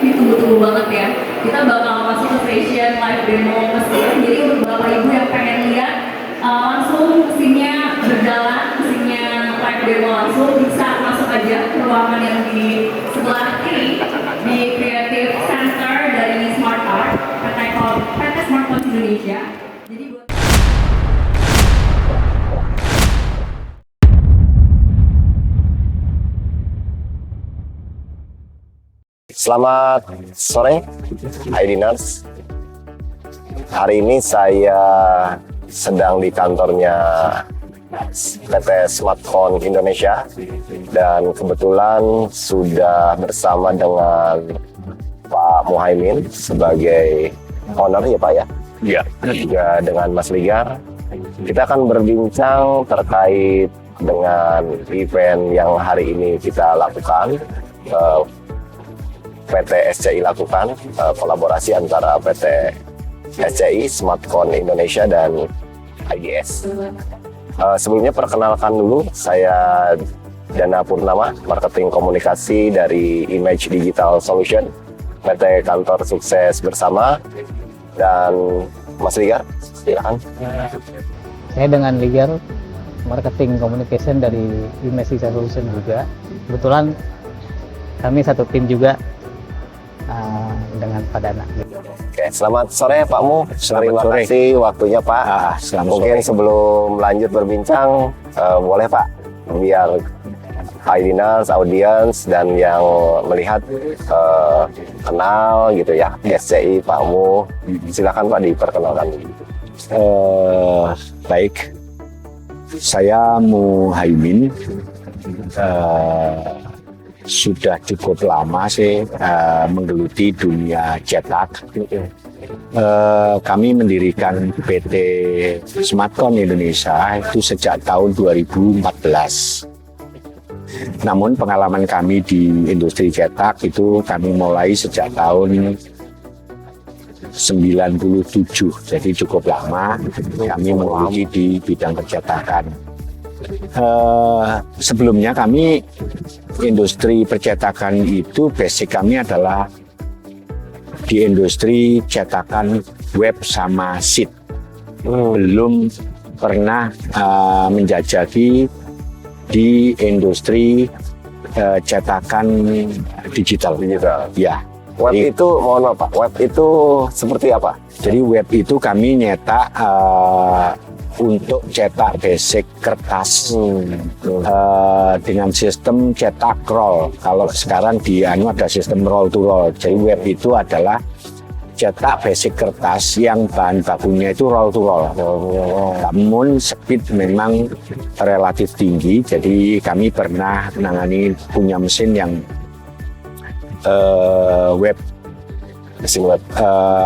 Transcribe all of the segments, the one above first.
ditunggu-tunggu banget ya. Kita bakal masuk ke session live demo mesin. Jadi untuk bapak ibu yang pengen lihat langsung mesinnya berjalan, mesinnya live demo langsung, bisa masuk aja ke ruangan yang di sebelah kiri di Creative Center dari Smart Art, PT Smart Art Indonesia. Jadi buat Selamat sore, Aidiners. Hari ini saya sedang di kantornya PT Smartphone Indonesia dan kebetulan sudah bersama dengan Pak Muhaimin sebagai owner ya Pak ya? Iya. Juga dengan Mas Ligar. Kita akan berbincang terkait dengan event yang hari ini kita lakukan. PT SCI lakukan kolaborasi antara PT SCI, Smartphone Indonesia dan IDS. Sebelumnya perkenalkan dulu, saya Dana Purnama, marketing komunikasi dari Image Digital Solution, PT Kantor Sukses Bersama, dan Mas Ligar, silakan. Saya dengan Ligar, marketing communication dari Image Digital Solution juga. Kebetulan kami satu tim juga dengan Pak Dana. Oke, selamat sore Pak Mu. Terima kasih waktunya Pak. Mungkin sebelum lanjut berbincang, boleh Pak, biar Aidiners, audiens dan yang melihat kenal gitu ya, SCI Pak Mu. Silakan Pak diperkenalkan. Baik, saya Muhaimin. Sudah cukup lama sih menggeluti dunia cetak. Kami mendirikan PT Smartphone Indonesia itu sejak tahun 2014. Namun pengalaman kami di industri cetak itu kami mulai sejak tahun 97, jadi cukup lama kami menggeluti di bidang percetakan. Sebelumnya kami industri percetakan itu basic kami adalah di industri cetakan web sama sheet. Belum pernah menjajaki di industri cetakan digital. Ya. Web itu, mohon maaf Pak, web itu seperti apa? Jadi web itu kami nyetak untuk cetak basic kertas dengan sistem cetak roll. Kalau sekarang di ada sistem roll to roll. Jadi web itu adalah cetak basic kertas yang bahan bakunya itu roll to roll. Namun speed memang relatif tinggi. Jadi kami pernah menangani punya mesin yang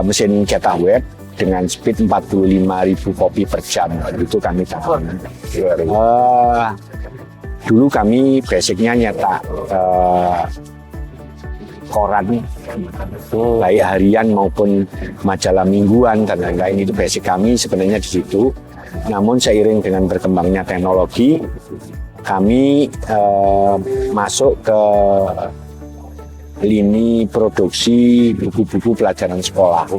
mesin cetak web dengan speed 45.000 kopi per jam, itu kami tangani. Dulu kami basicnya nyetak koran, baik harian maupun majalah mingguan dan lain-lain, itu basic kami sebenarnya di situ. Namun seiring dengan berkembangnya teknologi, kami masuk ke lini produksi buku-buku pelajaran sekolah.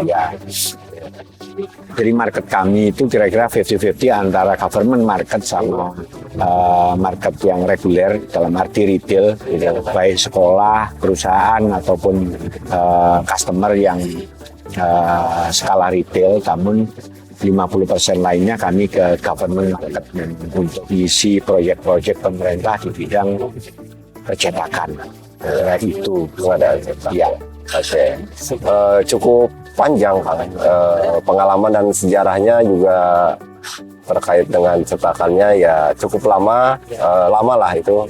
Ya. Jadi market kami itu kira-kira 50-50 antara government market sama market yang reguler dalam arti retail, baik sekolah, perusahaan ataupun customer yang skala retail. Namun 50% lainnya kami ke government market untuk isi proyek-proyek pemerintah di bidang percetakan. Itu ya. Cukup panjang Pak. Pengalaman dan sejarahnya juga terkait dengan cetakannya ya cukup lama lah itu.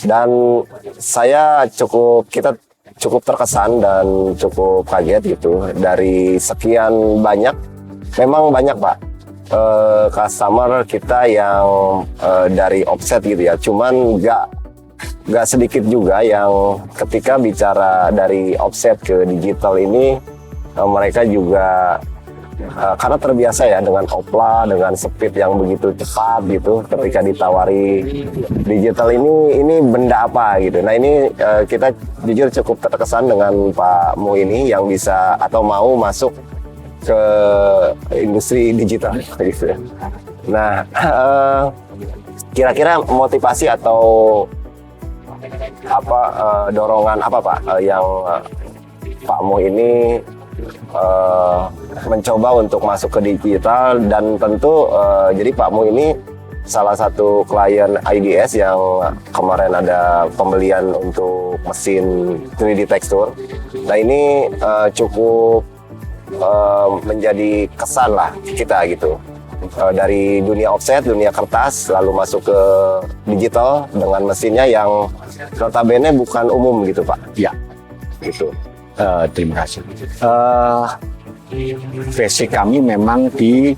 Dan kita cukup terkesan dan cukup kaget gitu dari sekian banyak, memang banyak Pak customer kita yang dari offset gitu ya, cuman nggak sedikit juga yang ketika bicara dari offset ke digital ini mereka juga karena terbiasa ya dengan opla, dengan speed yang begitu cepat gitu. Ketika ditawari digital ini benda apa gitu. Nah ini kita jujur cukup terkesan dengan Pak Mu ini yang bisa atau mau masuk ke industri digital gitu. Nah kira-kira motivasi atau apa dorongan apa Pak yang Pak Mu ini mencoba untuk masuk ke digital, dan tentu jadi Pak Mu ini salah satu klien IDS yang kemarin ada pembelian untuk mesin 3D tekstur. Nah ini cukup menjadi kesan lah kita gitu. Dari dunia offset, dunia kertas, lalu masuk ke digital dengan mesinnya yang notabene bukan umum gitu Pak. Ya, Gitu. terima kasih. Basic kami memang di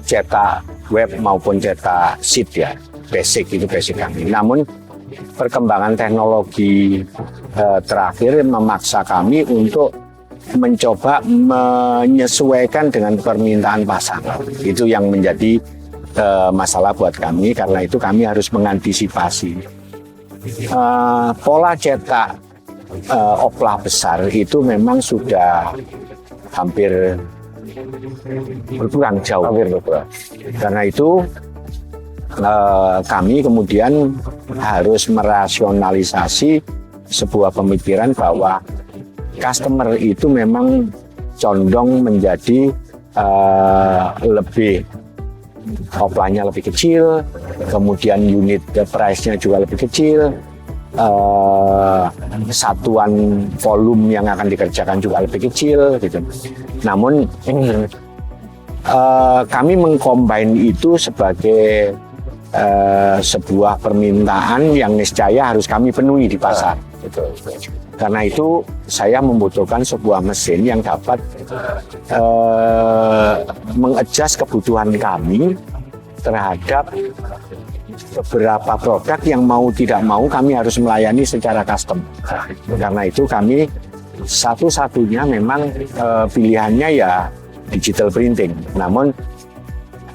cetak web maupun cetak sheet ya. Basic itu basic kami. Namun perkembangan teknologi terakhir memaksa kami untuk mencoba menyesuaikan dengan permintaan pasar. Itu yang menjadi masalah buat kami, karena itu kami harus mengantisipasi. Pola cetak oplah besar itu memang sudah hampir berkurang jauh. Hampir berkurang. Karena itu kami kemudian harus merasionalisasi sebuah pemikiran bahwa customer itu memang condong menjadi lebih oplanya lebih kecil, kemudian unit price-nya juga lebih kecil, satuan volume yang akan dikerjakan juga lebih kecil gitu. Namun kami mengcombine itu sebagai sebuah permintaan yang niscaya harus kami penuhi di pasar. Karena itu saya membutuhkan sebuah mesin yang dapat mengadjust kebutuhan kami terhadap beberapa produk yang mau tidak mau kami harus melayani secara custom. Karena itu kami satu-satunya memang pilihannya ya digital printing. Namun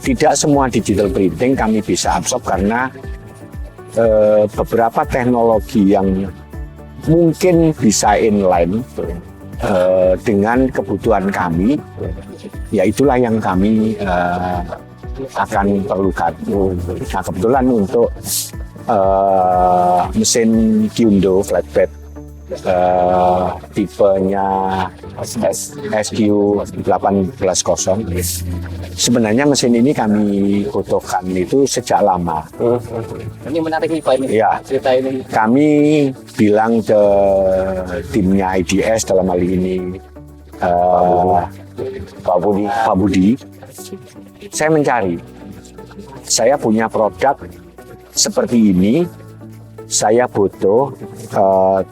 tidak semua digital printing kami bisa absorb karena beberapa teknologi yang mungkin bisa inline dengan kebutuhan kami, ya itulah yang kami akan perlukan. Nah kebetulan untuk mesin Kyundo flatbed tipenya SQ810, sebenarnya mesin ini kami butuhkan itu sejak lama. Ini menarik nih Pak, ini Ya, cerita ini. kami bilang ke timnya IDS dalam hal ini Pak Budi, saya mencari, saya punya produk seperti ini, saya butuh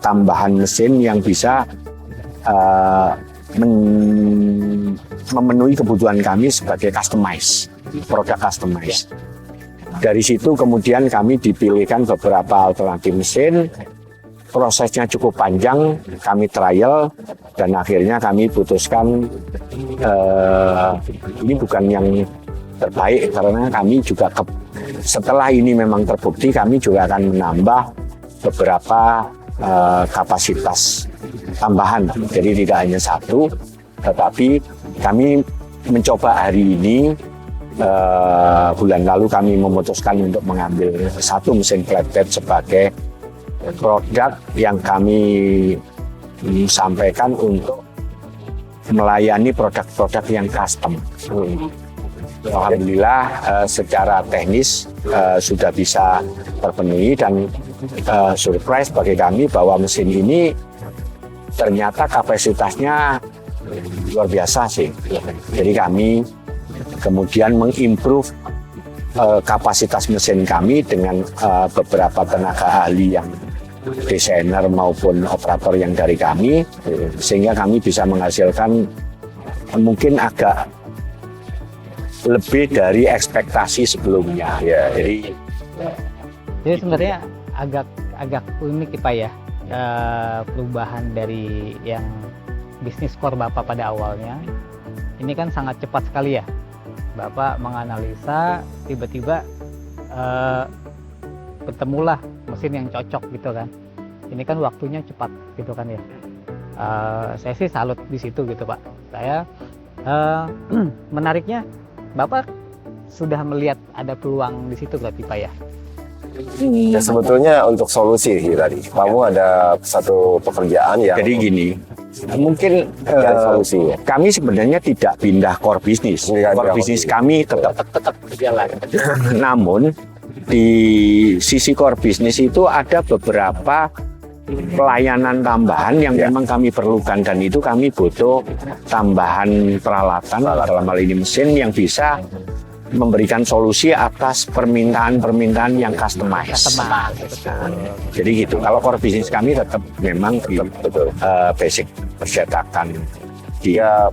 tambahan mesin yang bisa memenuhi kebutuhan kami sebagai produk customize. Dari situ kemudian kami dipilihkan beberapa alternatif mesin, prosesnya cukup panjang, kami trial, dan akhirnya kami putuskan ini bukan yang terbaik, karena kami juga setelah ini memang terbukti, kami juga akan menambah beberapa kapasitas tambahan. Jadi tidak hanya satu, tetapi kami mencoba hari ini, bulan lalu kami memutuskan untuk mengambil satu mesin flatbed sebagai produk yang kami sampaikan untuk melayani produk-produk yang custom. Alhamdulillah secara teknis sudah bisa terpenuhi, dan surprise bagi kami bahwa mesin ini ternyata kapasitasnya luar biasa sih. Jadi kami kemudian mengimprove kapasitas mesin kami dengan beberapa tenaga ahli yang desainer maupun operator yang dari kami, sehingga kami bisa menghasilkan mungkin agak lebih dari ekspektasi sebelumnya. Ya, jadi sebenarnya agak unik Pak ya, perubahan dari yang bisnis core Bapak pada awalnya ini kan sangat cepat sekali ya. Bapak menganalisa, tiba-tiba ketemulah mesin yang cocok gitu kan. Ini kan waktunya cepat gitu kan ya. Saya sih salut di situ gitu Pak. Saya menariknya Bapak sudah melihat ada peluang di situ berarti Pak ya. Ya, sebetulnya untuk solusi tadi, kamu ada satu pekerjaan yang Jadi gini, mungkin dan solusinya. kami sebenarnya tidak pindah core bisnis. Iya, Core iya. bisnis kami tetap jalan. Namun di sisi core bisnis itu ada beberapa pelayanan tambahan yang memang kami perlukan, dan itu kami butuh tambahan peralatan dalam hal ini mesin yang bisa memberikan solusi atas permintaan-permintaan yang customized. Nah, jadi gitu. Kalau core bisnis kami tetap memang di basic percetakan. Ya,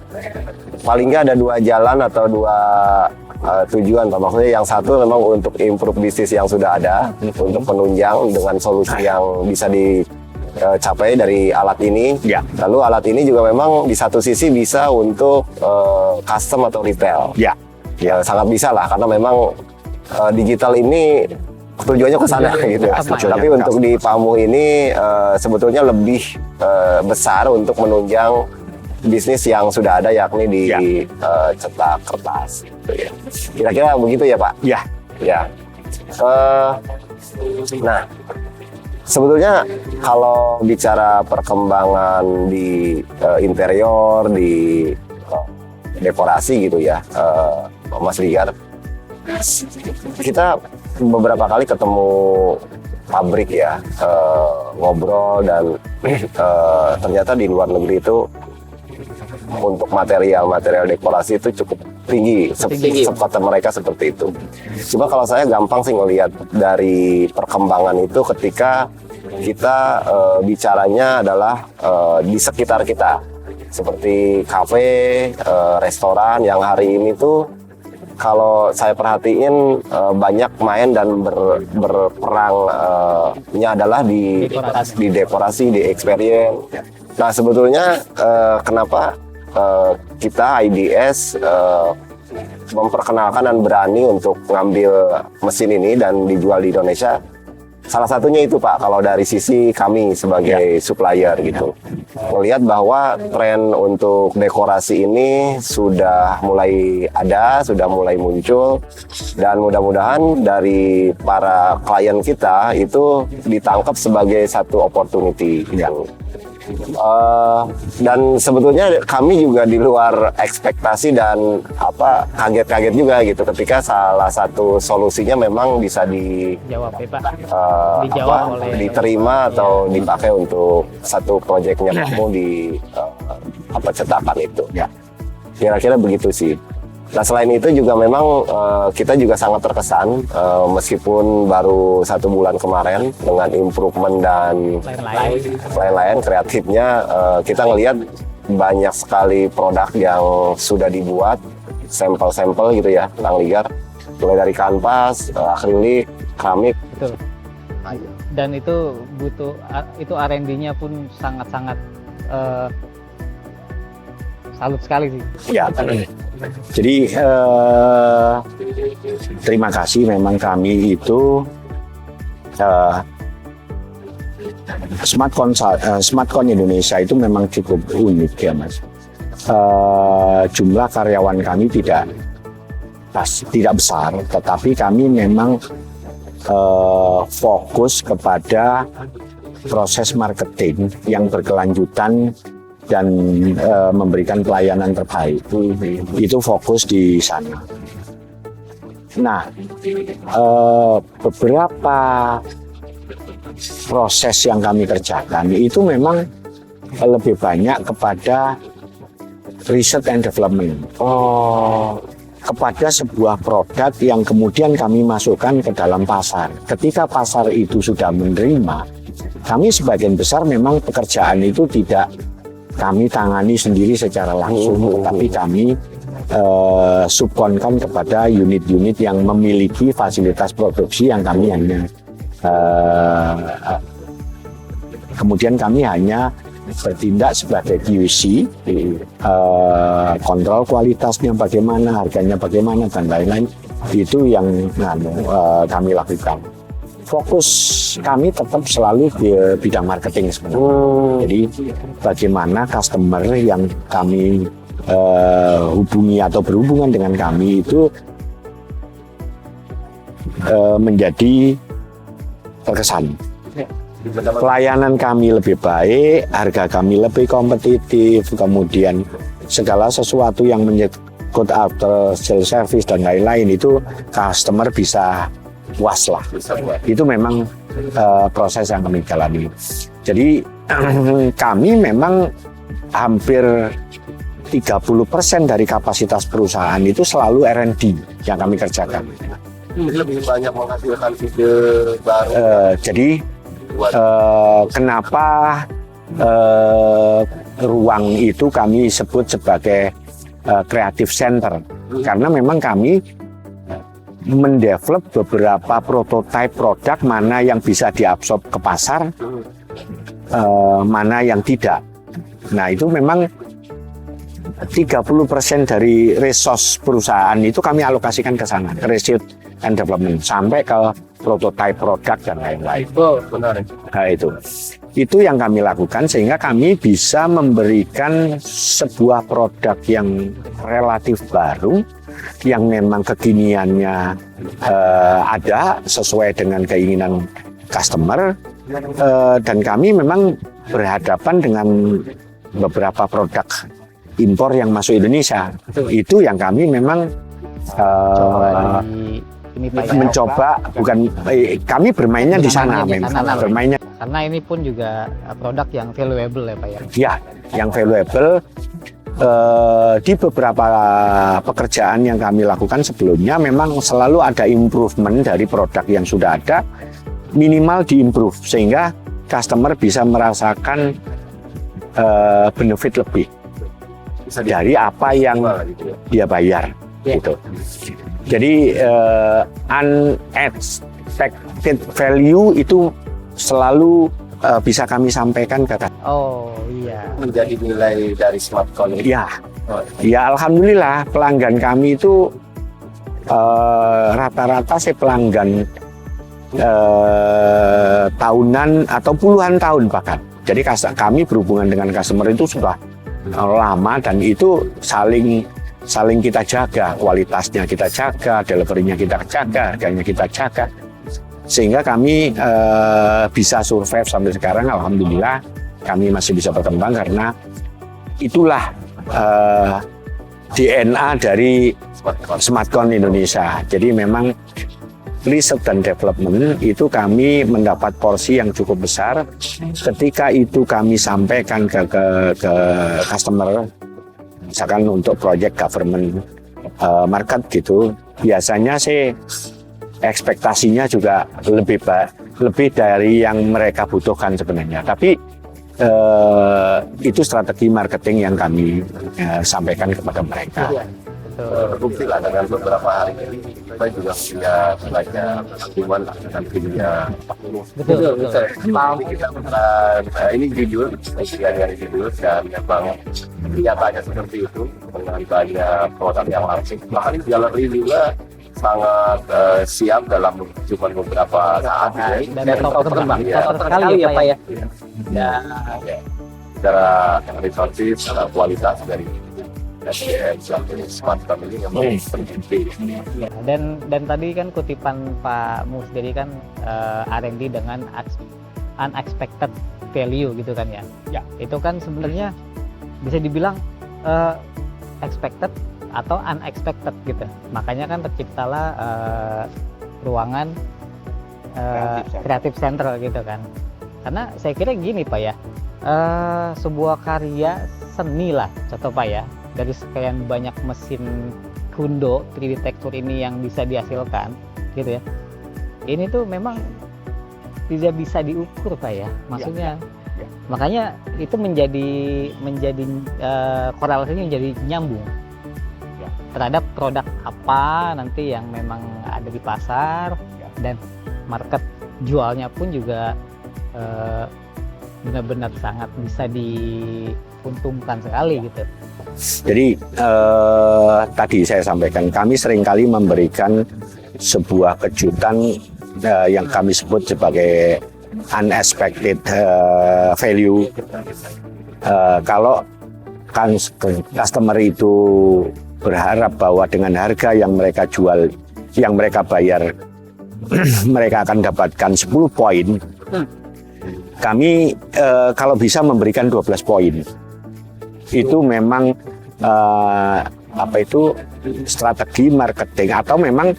paling nggak ada dua jalan atau dua tujuan Pak. Maksudnya yang satu memang untuk improve bisnis yang sudah ada, untuk penunjang dengan solusi yang bisa dicapai dari alat ini. Ya. Lalu alat ini juga memang di satu sisi bisa untuk custom atau retail. Ya, sangat bisa lah, karena memang digital ini tujuannya ke sana gitu. Tapi untuk di Pamuh ini sebetulnya lebih besar untuk menunjang bisnis yang sudah ada, yakni di cetak kertas gitu ya. Kira-kira begitu ya Pak? Ya. Nah, sebetulnya kalau bicara perkembangan di interior, di dekorasi gitu ya, Mas Ligar, kita beberapa kali ketemu pabrik ya, ngobrol, dan ternyata di luar negeri itu untuk material dekorasi itu cukup tinggi. Kata mereka seperti itu. Cuma kalau saya gampang sih ngelihat dari perkembangan itu ketika kita bicaranya adalah di sekitar kita, seperti kafe, restoran yang hari ini tuh kalau saya perhatiin banyak main dan berperangnya adalah di dekorasi, di experience. Nah, sebetulnya kenapa kita IDS memperkenalkan dan berani untuk ngambil mesin ini dan dijual di Indonesia? Salah satunya itu Pak, kalau dari sisi kami sebagai supplier gitu, melihat bahwa tren untuk dekorasi ini sudah mulai ada, sudah mulai muncul, dan mudah-mudahan dari para klien kita itu ditangkap sebagai satu opportunity gitu. Dan sebetulnya kami juga di luar ekspektasi dan kaget-kaget juga gitu ketika salah satu solusinya memang bisa dijawab oleh diterima atau dipakai untuk satu proyeknya kamu di cetakan itu. Kira-kira begitu sih. Nah, selain itu juga memang kita juga sangat terkesan meskipun baru 1 bulan kemarin dengan improvement dan lain-lain kreatifnya, kita ngelihat banyak sekali produk yang sudah dibuat, sampel-sampel gitu ya, Kang Ligar, mulai dari kanvas, akrilik, keramik. Betul. Dan itu butuh, itu R&D-nya pun sangat-sangat salut sekali sih. Ya. Jadi terima kasih, memang kami itu Smartcon Indonesia itu memang cukup unik ya Mas. Jumlah karyawan kami tidak besar, tetapi kami memang fokus kepada proses marketing yang berkelanjutan dan memberikan pelayanan terbaik. Itu fokus di sana. Nah, beberapa proses yang kami kerjakan itu memang lebih banyak kepada research and development. Kepada sebuah produk yang kemudian kami masukkan ke dalam pasar. Ketika pasar itu sudah menerima, kami sebagian besar memang pekerjaan itu tidak kami tangani sendiri secara langsung, tapi kami subkonkan kepada unit-unit yang memiliki fasilitas produksi yang kami hanya kemudian kami hanya bertindak sebagai QC, kontrol kualitasnya bagaimana, harganya bagaimana, dan lain-lain. Itu yang kami lakukan. Fokus kami tetap selalu di bidang marketing sebenarnya. Jadi bagaimana customer yang kami hubungi atau berhubungan dengan kami itu menjadi terkesan. Pelayanan kami lebih baik, harga kami lebih kompetitif, kemudian segala sesuatu yang menyangkut after sales service dan lain-lain itu customer bisa puas lah. Itu memang proses yang kami jalani. Jadi kami memang hampir 30% dari kapasitas perusahaan itu selalu R&D yang kami kerjakan. Lebih banyak menghasilkan ide baru. Jadi kenapa ruang itu kami sebut sebagai creative center? Karena memang kami mendevelop beberapa prototipe produk, mana yang bisa diabsorb ke pasar, mana yang tidak. Nah, itu memang 30% dari resource perusahaan itu kami alokasikan ke sana, ke research and development, sampai ke prototype produk dan lain-lain. Benar. Nah, itu yang kami lakukan sehingga kami bisa memberikan sebuah produk yang relatif baru, yang memang kekiniannya ada sesuai dengan keinginan customer, dan kami memang berhadapan dengan beberapa produk impor yang masuk Indonesia. Itu yang kami memang mencoba, bukan kami bermainnya di sana memang. Bermainnya karena ini pun juga produk yang valuable ya Pak ya. Ya, yang valuable. Di beberapa pekerjaan yang kami lakukan sebelumnya memang selalu ada improvement dari produk yang sudah ada, minimal diimprove sehingga customer bisa merasakan benefit lebih dari apa yang dia bayar gitu. Jadi unexpected value itu selalu bisa kami sampaikan ke customer. Oh iya. Menjadi nilai dari Smartcon ini. Ya, ya alhamdulillah pelanggan kami itu rata-rata pelanggan tahunan atau puluhan tahun bahkan. Jadi kami berhubungan dengan customer itu sudah lama, dan itu saling kita jaga, kualitasnya kita jaga, delivery-nya kita jaga, harganya kita jaga, sehingga kami bisa survive sampai sekarang. Alhamdulillah kami masih bisa berkembang karena itulah DNA dari Smartcon Indonesia. Jadi memang riset dan development itu kami mendapat porsi yang cukup besar. Ketika itu kami sampaikan ke customer, misalkan untuk project government market gitu, biasanya sih ekspektasinya juga lebih dari yang mereka butuhkan sebenarnya. Tapi itu strategi marketing yang kami sampaikan kepada mereka. Terbukti lah dengan beberapa hari ini kita juga punya banyak hubungan dengan dunia. Betul. Tapi kita beneran ini jujur, yang jujur, dan memang kenyataannya seperti itu dengan banyak produk yang langsung. Bahkan di galeri juga sangat siap dalam cuma beberapa saat dan berkembang sekali ya Pak ya. Secara resources, secara kualitas dari Smartcon ini memang penting. Dan tadi kan kutipan Pak Mus, jadi kan R&D dengan unexpected value gitu kan ya. Ya. Itu kan sebenarnya bisa dibilang expected atau unexpected gitu. Makanya kan terciptalah ruangan creative center gitu kan. Karena saya kira gini Pak ya, sebuah karya seni lah contoh Pak ya, dari sekian banyak mesin Kundo 3D tekstur ini yang bisa dihasilkan gitu ya, ini tuh memang tidak bisa diukur Pak ya, maksudnya ya. Makanya itu menjadi korelasinya menjadi nyambung ya, terhadap produk apa nanti yang memang ada di pasar ya. Dan market jualnya pun juga benar-benar sangat bisa diuntungkan sekali gitu. Jadi tadi saya sampaikan, kami seringkali memberikan sebuah kejutan yang kami sebut sebagai unexpected value. Kalau kan customer itu berharap bahwa dengan harga yang mereka jual, yang mereka bayar, mereka akan dapatkan 10 poin. Kami kalau bisa memberikan 12 poin. Itu memang strategi marketing, atau memang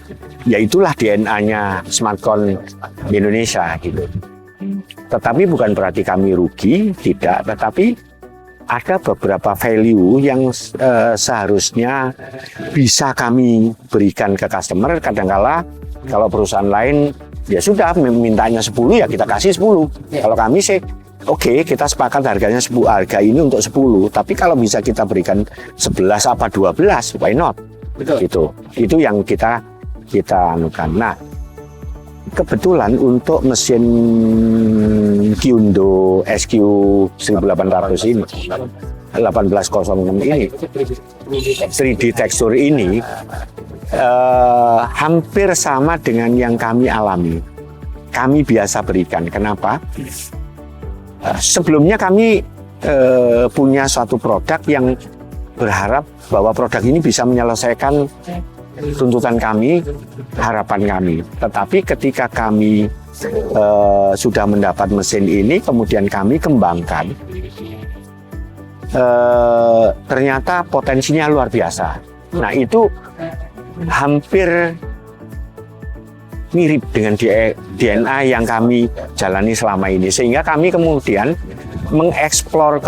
ya itulah DNA-nya Smartcon di Indonesia gitu. Tetapi bukan berarti kami rugi, tidak, tetapi ada beberapa value yang seharusnya bisa kami berikan ke customer. Kadangkala kalau perusahaan lain ya sudah mintanya 10, ya kita kasih 10. Kalau kami sih oke, kita sepakat harganya 10, harga ini untuk 10, tapi kalau bisa kita berikan 11 apa 12, why not? Betul. Itu yang kita anukan. Nah, kebetulan untuk mesin Kyundo SQ 1800 ini, 1806 ini, 3D tekstur ini hampir sama dengan yang kami alami. Kami biasa berikan. Kenapa? Sebelumnya kami punya suatu produk yang berharap bahwa produk ini bisa menyelesaikan tuntutan kami, harapan kami. Tetapi ketika kami sudah mendapat mesin ini, kemudian kami kembangkan, ternyata potensinya luar biasa. Nah, itu hampir mirip dengan DNA yang kami jalani selama ini, sehingga kami kemudian mengeksplor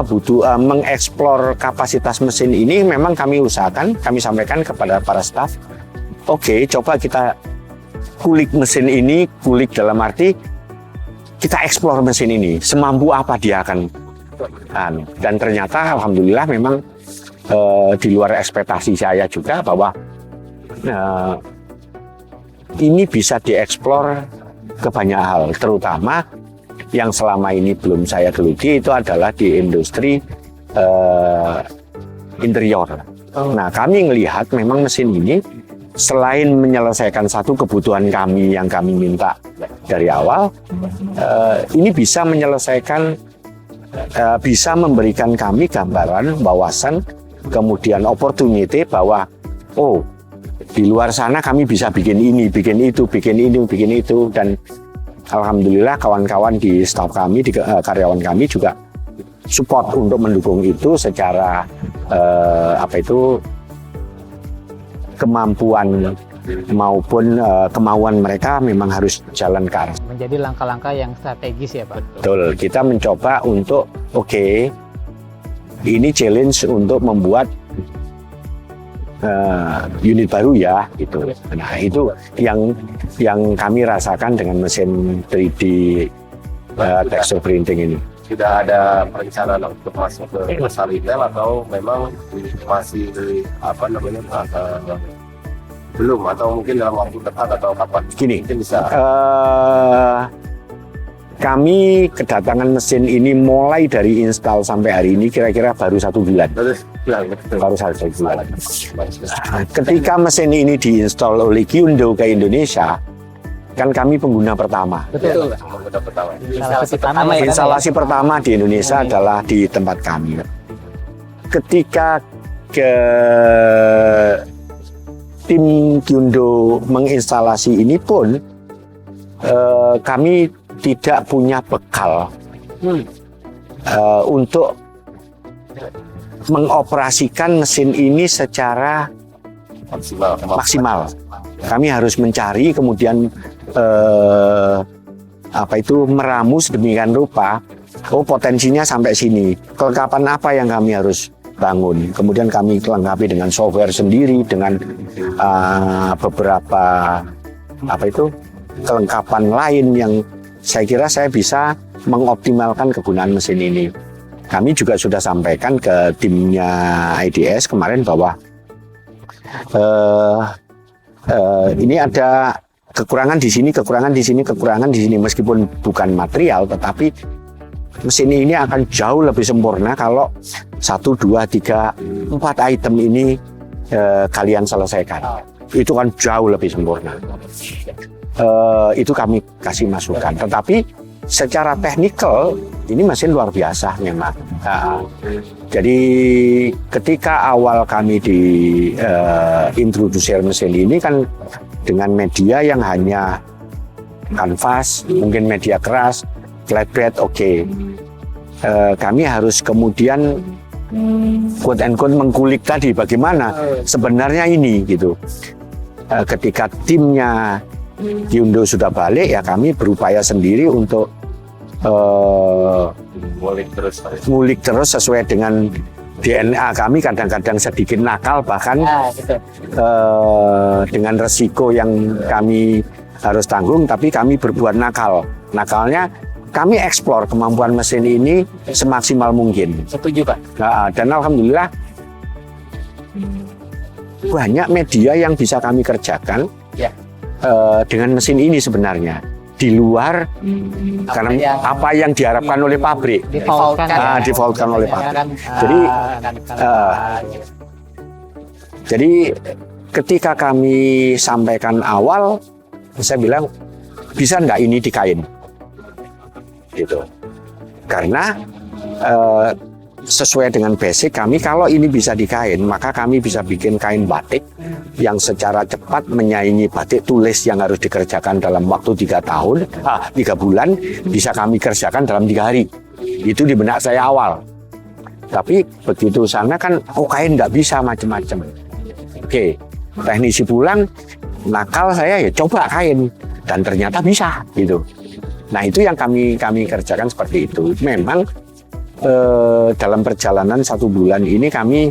mengeksplor kapasitas mesin ini. Memang kami usahakan, kami sampaikan kepada para staf, oke, coba kita kulik mesin ini, kulik dalam arti kita eksplor mesin ini, semampu apa dia akan. Dan ternyata alhamdulillah memang di luar ekspektasi saya juga, bahwa ini bisa dieksplor ke banyak hal, terutama yang selama ini belum saya geluti itu adalah di industri interior. Nah, kami melihat memang mesin ini selain menyelesaikan satu kebutuhan kami yang kami minta dari awal, ini bisa menyelesaikan, bisa memberikan kami gambaran, wawasan, kemudian opportunity bahwa di luar sana kami bisa bikin ini, bikin itu, bikin ini, bikin itu. Dan alhamdulillah kawan-kawan di staf kami, di karyawan kami juga support untuk mendukung itu secara kemampuan maupun kemauan mereka memang harus jalan ke arah. Menjadi langkah-langkah yang strategis ya Pak. Betul, kita mencoba untuk ini challenge untuk membuat unit baru ya gitu. Nah, itu yang kami rasakan dengan mesin 3D texture printing ini. Tidak ada perencanaan untuk masuk ke pasar retail, atau memang masih belum, atau mungkin dalam waktu dekat atau kapan? Gini, mungkin bisa. Kami kedatangan mesin ini mulai dari install sampai hari ini kira-kira baru 1 bulan. Baru 1 bulan. Ketika mesin ini diinstal oleh Kyundo ke Indonesia, kan kami pengguna pertama. Betul. Instalasi pertama di Indonesia adalah di tempat kami. Ketika tim Kyundo menginstalasi ini pun, kami tidak punya bekal untuk mengoperasikan mesin ini secara maksimal. Kami harus mencari, kemudian meramu sedemikian rupa, potensinya sampai sini. Kelengkapan apa yang kami harus bangun? Kemudian kami lengkapi dengan software sendiri, dengan beberapa kelengkapan lain yang saya kira saya bisa mengoptimalkan kegunaan mesin ini. Kami juga sudah sampaikan ke timnya IDS kemarin bahwa ini ada kekurangan di sini, kekurangan di sini, kekurangan di sini, meskipun bukan material, tetapi mesin ini akan jauh lebih sempurna kalau 1, 2, 3, 4 item ini kalian selesaikan. Itu kan jauh lebih sempurna. Itu kami kasih masukan. Tetapi secara teknikal ini mesin luar biasa memang. Jadi ketika awal kami introducer mesin ini kan dengan media yang hanya kanvas, mungkin media keras, flatbed, oke. Kami harus kemudian quote and quote mengkulik tadi bagaimana sebenarnya ini gitu. Ketika timnya Hyundai sudah balik, ya kami berupaya sendiri untuk ngulik terus sesuai dengan DNA kami. Kadang-kadang sedikit nakal, bahkan dengan resiko yang kami harus tanggung, tapi kami berbuat nakal. Nakalnya kami eksplor kemampuan mesin ini semaksimal mungkin. Setuju, Pak. Dan alhamdulillah banyak media yang bisa kami kerjakan dengan mesin ini sebenarnya di luar karena apa yang diharapkan oleh pabrik, defaultkan oleh pabrik. Jadi ketika kami sampaikan awal, saya bilang bisa nggak ini di kain, gitu. Karena sesuai dengan basic kami, kalau ini bisa di kain, maka kami bisa bikin kain batik yang secara cepat menyaingi batik tulis yang harus dikerjakan dalam waktu 3 bulan, bisa kami kerjakan dalam 3 hari. Itu di benak saya awal. Tapi begitu sana kan, kain nggak bisa macam-macam. Oke, teknisi pulang, nakal saya ya coba kain, dan ternyata bisa, gitu. Nah itu yang kami kerjakan seperti itu. Memang dalam perjalanan 1 bulan ini kami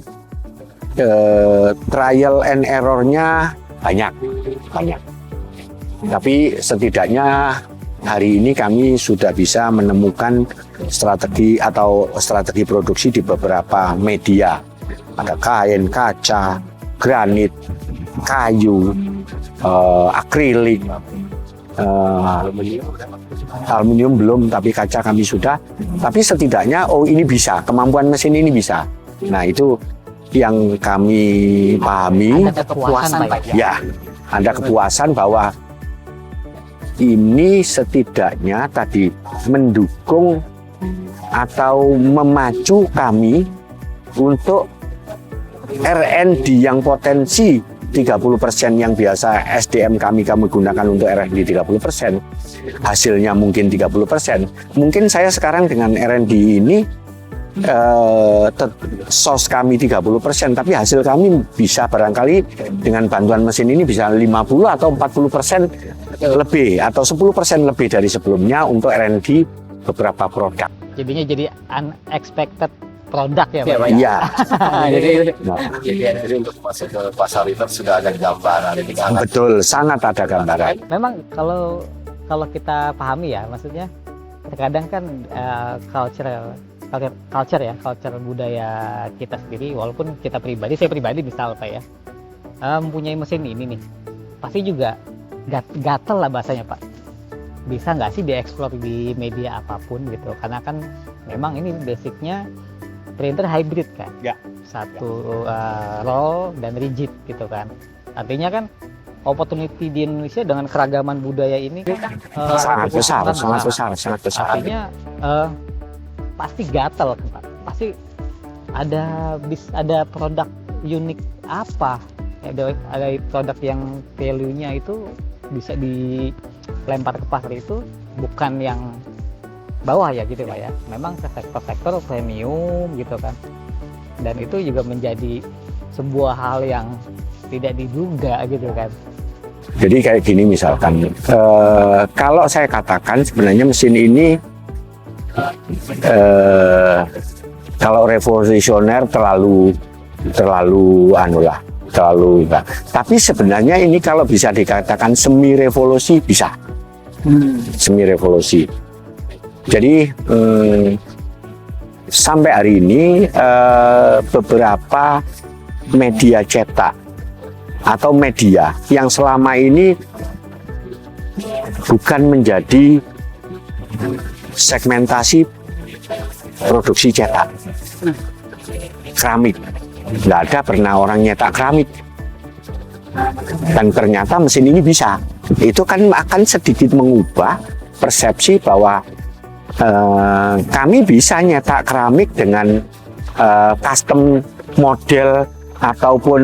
trial and error-nya banyak. Tapi setidaknya hari ini kami sudah bisa menemukan strategi produksi di beberapa media. Ada kain, kaca, granit, kayu, akrilik, aluminium belum, tapi kaca kami sudah. Tapi setidaknya ini bisa, kemampuan mesin ini bisa. Nah itu yang kami pahami. Ada kepuasan, Pak. Ya, ada kepuasan bahwa ini setidaknya tadi mendukung atau memacu kami untuk R&D yang potensi 30% yang biasa SDM kami gunakan untuk R&D 30%, hasilnya mungkin 30%. Mungkin saya sekarang dengan R&D ini sos kami 30%, tapi hasil kami bisa barangkali dengan bantuan mesin ini bisa 50 atau 40% lebih atau 10% lebih dari sebelumnya untuk R&D beberapa produk. Jadinya jadi unexpected produk ya, Pak? Iya. Jadi untuk masuk ke pasar retail sudah ada gambaran. Betul, sangat ada gambaran. Memang kalau kita pahami ya, maksudnya terkadang kan culture budaya kita sendiri, walaupun saya pribadi misal Pak ya, mempunyai mesin ini nih, pasti juga gatel lah bahasanya Pak. Bisa nggak sih dieksplor di media apapun gitu, karena kan memang ini basicnya printer hybrid kan, satu roll dan rigid gitu kan. Artinya kan opportunity di Indonesia dengan keragaman budaya ini sangat besar. Artinya pasti gatel Pak. Pasti ada produk unik apa? Ada produk yang value-nya itu bisa dilempar ke pasar itu bukan yang bawah ya gitu Pak ya. Memang ke sektor premium gitu kan. Dan itu juga menjadi sebuah hal yang tidak diduga gitu kan. Jadi kayak gini misalkan, kalau saya katakan sebenarnya mesin ini kalau revolusioner terlalu enggak. Tapi sebenarnya ini kalau bisa dikatakan semi revolusi bisa. Semi revolusi. Jadi sampai hari ini beberapa media cetak atau media yang selama ini bukan menjadi segmentasi produksi cetak keramik. Nggak ada pernah orang nyetak keramik. Dan ternyata mesin ini bisa. Itu kan akan sedikit mengubah persepsi bahwa kami bisa nyetak keramik dengan custom model ataupun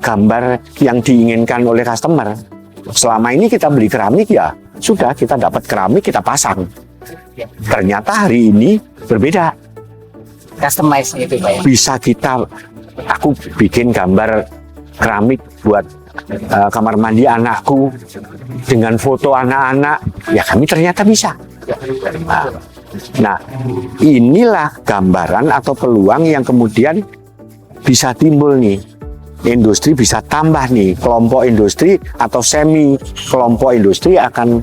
gambar yang diinginkan oleh customer. Selama ini kita beli keramik ya sudah, kita dapat keramik kita pasang. Ternyata hari ini berbeda. Customize itu Pak ya? Bisa aku bikin gambar keramik buat kamar mandi anakku dengan foto anak-anak, ya kami ternyata bisa. Nah, inilah gambaran atau peluang yang kemudian bisa timbul nih. Industri bisa tambah nih, kelompok industri atau semi kelompok industri akan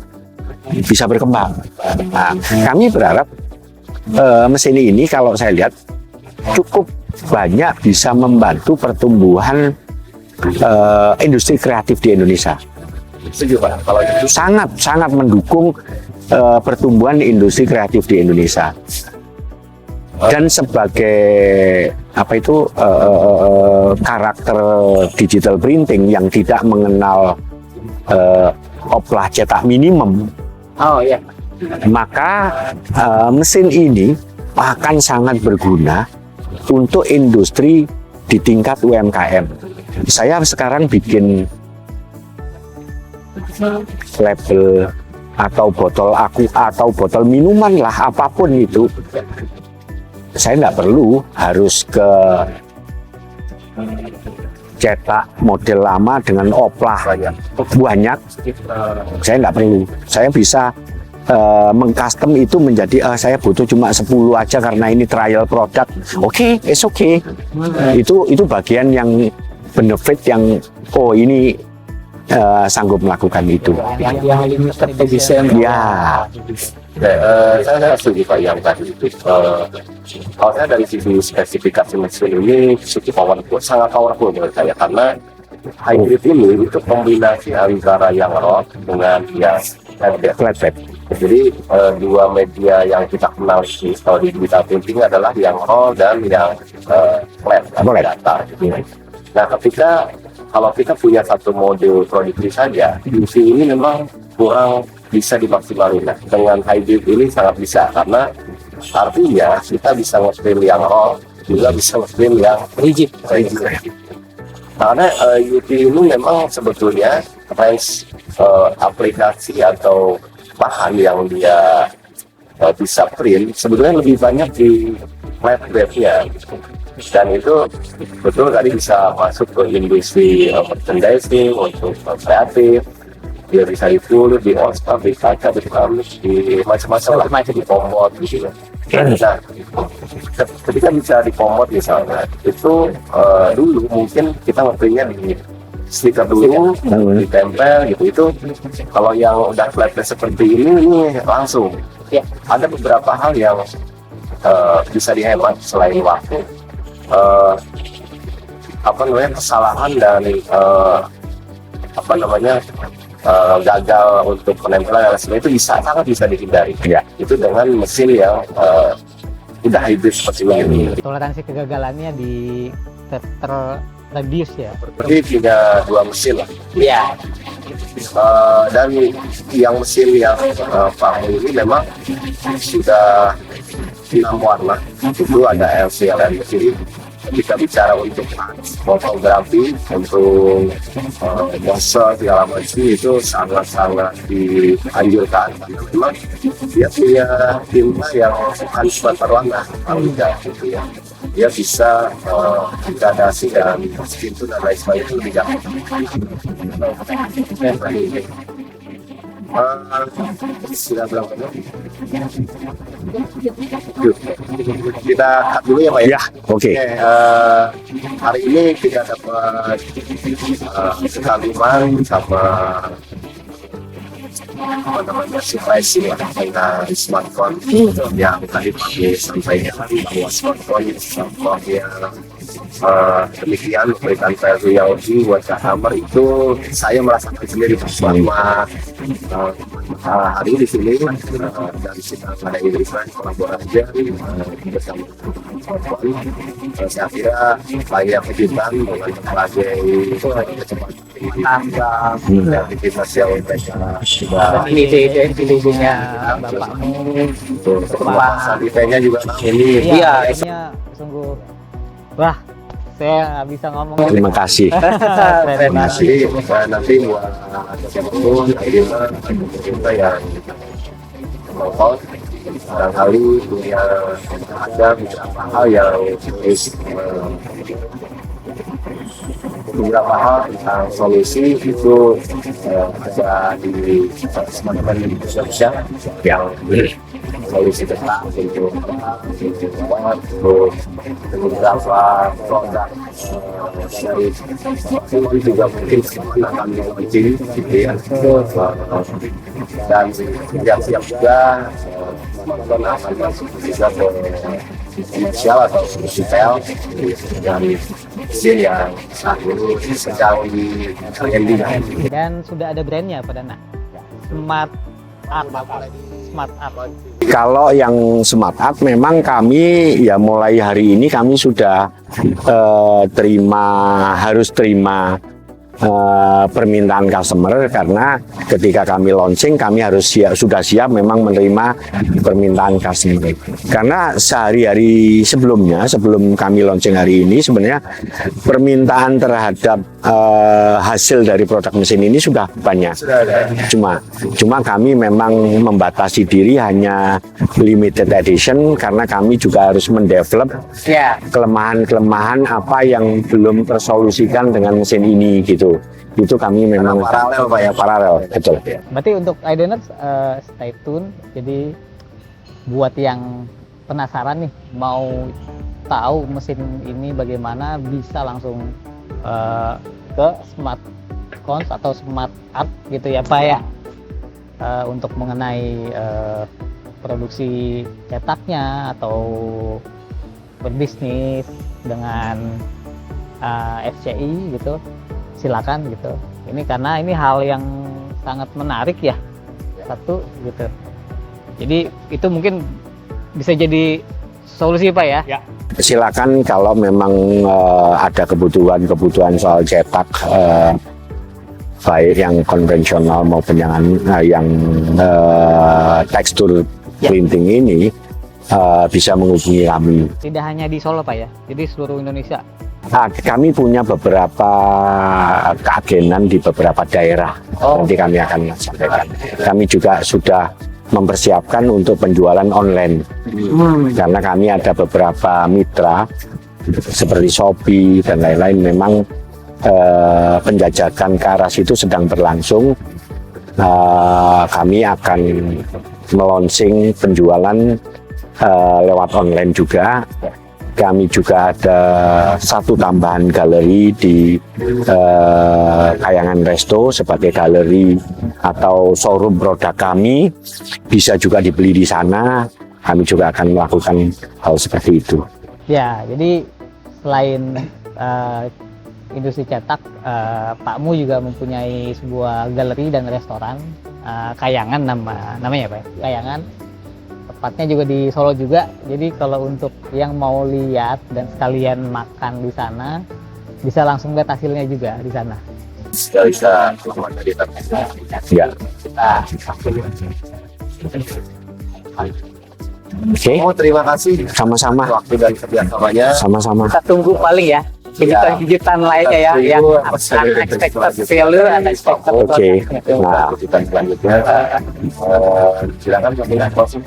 bisa berkembang. Nah, kami berharap mesin ini kalau saya lihat cukup banyak bisa membantu pertumbuhan industri kreatif di Indonesia. Setuju Pak, kalau itu Sangat mendukung pertumbuhan industri kreatif di Indonesia. Dan sebagai karakter digital printing yang tidak mengenal oplah cetak minimum, maka mesin ini akan sangat berguna untuk industri di tingkat UMKM. Saya sekarang bikin label atau botol atau botol minuman lah, apapun itu, saya nggak perlu harus ke cetak model lama dengan oplah banyak. Saya nggak perlu. Saya bisa mengcustom itu menjadi saya butuh cuma 10 aja karena ini trial product. Oke, it's okay. Itu bagian yang benefit yang ini sanggup melakukan itu. Yang limited edition. Ya. saya setuju Pak yang tadi itu. Kalau saya dari sisi spesifikasi mesin ini cukup sangat powerful menurut saya, karena hybrid ini itu kombinasi antara yang raw dengan yang flat. Jadi dua media yang kita kenal di kalau di digital printing adalah yang raw dan yang flat atau datar. Nah, kalau kita punya satu mode produksi saja, UV ini memang kurang bisa dimaksimalkan. Nah, dengan hybrid ini sangat bisa, karena artinya kita bisa nge-print yang raw, juga bisa nge-print yang rigid. Karena UV ini memang sebetulnya range aplikasi atau bahan yang dia bisa print sebetulnya lebih banyak di flatbed-nya. Dan itu betul tadi bisa masuk ke industri merchandising untuk kreatif, dia bisa ditulis di OSPA, di kaca, di keramik, di macam-macam lah, di pomot gitu. Nah, ketika bisa di pomot misalnya, itu dulu mungkin kita ngeprintnya di stiker dulu, ditempel gitu. Itu kalau yang udah flatbed seperti ini langsung. Ya, ada beberapa hal yang bisa dihemat selain waktu. Kesalahan dan gagal untuk penempelan itu sangat bisa dihindari. Ya. Itu dengan mesin yang udah hybrid seperti ini. Toleransi kegagalannya terreduce ya. Jadi punya dua mesin lah. Iya. Dan yang mesin yang Pak ini memang sudah 6 warna. Itu ada LCLN di sini. Kita bicara untuk fotografi, untuk poster segala macam itu sangat-sangat dianjurkan. Memang dia punya tinta yang bukan cuma warna, tidak gitu ya. Dia bisa gradasi dan pintu dan lain sebagainya lebih gampang. Sudah berapa? Kita cut dulu ya Pak ya. Ya, oke. Hari ini kita dapat sekaliman sama apa namanya surprising tentang smartphone yang tadi Pak sampaikan bahwa smartphone yang demikian memberikan value yang lebih buat customer itu saya merasakan sendiri selama hari di sini dan kita pada event kolaborasi bersama saya kira banyak kejutan dengan berbagai kecepatan dan aktivitas yang mereka sudah ide-idenya bapakmu eventnya juga ini iya sungguh wah saya bisa ngomong Terima kasih. terima kasih. nanti buat siapapun kita yang mau barangkali punya ada beberapa hal yang beberapa hal tentang solusi itu ada di teman-teman di Indonesia yang solusi tentang untuk beberapa produk dari ini juga mungkin akan launching gitu ya dan siap-siap juga teman-teman akan masuk juga ke inisial atau retail dan mesin yang saat ini sedang di trending Dan sudah ada brandnya Pak Dana, Smart Art. Kalau yang Smart Art memang kami ya mulai hari ini kami sudah harus terima permintaan customer karena ketika kami launching kami harus sudah siap memang menerima permintaan customer karena sehari-hari sebelum kami launching hari ini sebenarnya permintaan terhadap hasil dari produk mesin ini sudah banyak cuma kami memang membatasi diri hanya limited edition karena kami juga harus mendevelop kelemahan-kelemahan apa yang belum tersolusikan dengan mesin ini gitu. Itu kami memang paralel Pak ya, paralel betul. Berarti untuk Ideners stay tune. Jadi buat yang penasaran nih mau tahu mesin ini bagaimana bisa langsung ke Smart Cons atau Smart Art gitu ya Pak ya untuk mengenai produksi cetaknya atau berbisnis dengan FCI gitu. Silakan gitu. Ini karena ini hal yang sangat menarik ya. Satu gitu. Jadi itu mungkin bisa jadi solusi Pak ya. Silakan kalau memang ada kebutuhan soal cetak baik yang konvensional maupun yang tekstur printing ini bisa menghubungi kami. Tidak hanya di Solo Pak ya. Jadi seluruh Indonesia. Kami punya beberapa keagenan di beberapa daerah. Nanti kami akan sampaikan. Kami juga sudah mempersiapkan untuk penjualan online. Karena kami ada beberapa mitra seperti Shopee dan lain-lain. Memang penjajakan ke arah situ sedang berlangsung. Kami akan melaunching penjualan lewat online juga. Kami juga ada satu tambahan galeri di Kayangan Resto sebagai galeri atau showroom produk kami. Bisa juga dibeli di sana. Kami juga akan melakukan hal seperti itu. Ya, jadi selain industri cetak, Pakmu juga mempunyai sebuah galeri dan restoran Kayangan namanya Pak. Kayangan. Tepatnya juga di Solo juga. Jadi kalau untuk yang mau lihat dan sekalian makan di sana, bisa langsung lihat hasilnya juga di sana. Bisa selamat dari Ya. Oke. terima kasih Sama-sama. waktu dan kerjasamanya. Sama-sama. Kita tunggu paling ya kejutan-kejutan lainnya ya yang unexpected value, unexpected. Oke. Nah, Kejutan selanjutnya silakan Pak Closing.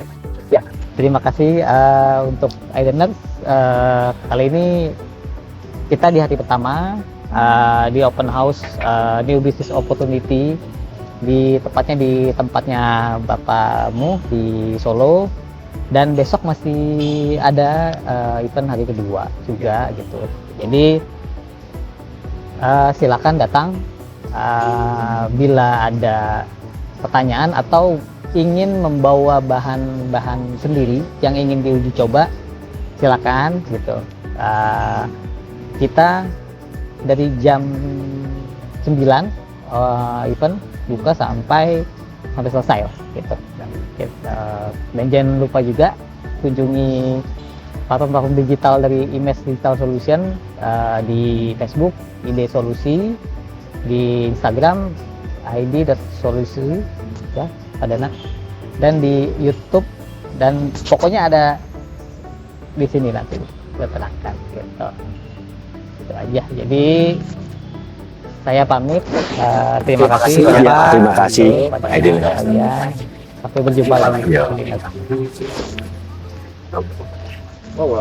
Ya, terima kasih untuk Ideners. Kali ini kita di hari pertama di open house New Business Opportunity tepatnya di tempatnya Bapakmu di Solo, dan besok masih ada event hari kedua juga gitu. Jadi silakan datang bila ada pertanyaan atau ingin membawa bahan-bahan sendiri yang ingin diuji coba, silakan gitu. Kita dari jam 9 event buka sampai selesai lah, gitu. Dan jangan lupa juga kunjungi platform digital dari IMES Digital Solution di Facebook ID Solusi, di Instagram id.solusi ya ada, dan di YouTube, dan pokoknya ada di sini nanti kita terangkan gitu. Itu aja. Jadi saya pamit. Terima kasih. Ya, terima kasih. Aidil. Sampai berjumpa lagi. Ya. Oh,